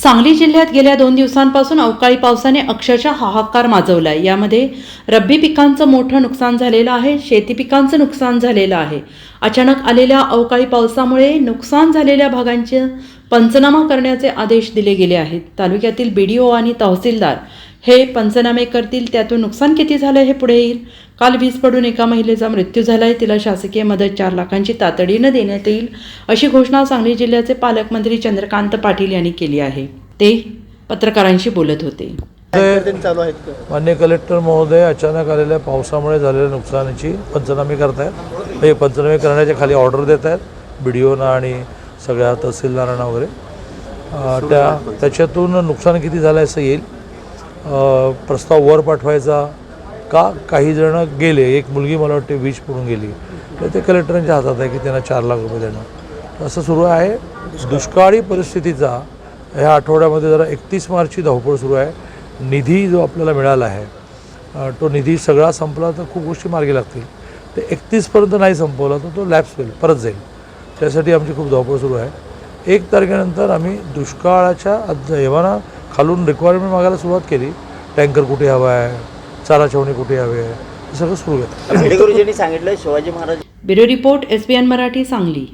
सांगली जिल्ह्यात गेल्या 2 दिवसांपासून अवकाळी पावसाने अक्षरशः हाहाकार माजवलाय। यामध्ये रब्बी पिकांचं मोठं नुकसान झालेलं आहे, शेती पिकांचं नुकसान झालेलं आहे। अचानक आलेल्या अवकाळी पावसामुळे नुकसान झालेल्या भागांचे पंचनामा करण्याचे आदेश दिले गेले आहेत। तालुक्यातील बीडीओ आणि तहसीलदार हे पंचनामे करतील, त्यातून नुकसान किती झालं हे पुढे येईल। काल वीज पडून एका महिलेचा मृत्यू झालाय, तिला शासकीय मदत 4 लाखांची तातडीने देण्यात येईल अशी घोषणा सांगली जिल्ह्याचे पालकमंत्री चंद्रकांत पाटील यांनी केली आहे। ते पत्रकारांशी बोलत होते। माननीय कलेक्टर महोदय अचानक आलेल्या पावसामुळे झालेल्या नुकसानीची पंचनामे करतायत। हे पंचनामे करण्याच्या खाली ऑर्डर देत आहेत बीडीओना आणि सगळ्या तहसीलदारांना वगैरे। त्याच्यातून नुकसान किती झालं असं येईल। प्रस्ताव वर पाठवायचा का काही जण गेले, एक मुलगी मला वाटते वीज पडून गेली, तर ते कलेक्टरांच्या हातात आहे की त्यांना 4 लाख रुपये देणं असं सुरू आहे। दुष्काळी परिस्थितीचा ह्या आठवड्यामध्ये जरा 31 मार्चची धावपळ सुरू आहे। निधी जो आपल्याला मिळाला आहे तो निधी सगळा संपला तर खूप गोष्टी मार्गी लागतील। ते 31पर्यंत नाही संपवला तर तो लॅप्स होईल, परत जाईल। त्यासाठी आमची खूप धावपळ सुरू आहे। 1 तारखेनंतर आम्ही दुष्काळाच्या जेव्हा खालून रिक्वायरमेंट मागायला सुरुवात केली, टँकर कुठे हवा आहे, चारा छावणी कुठे हवे आहे, हे सगळं सुरू आहे। गुरुजींनी सांगितलं Shivaji Maharaj. Bureau report SBN Marathi Sangli.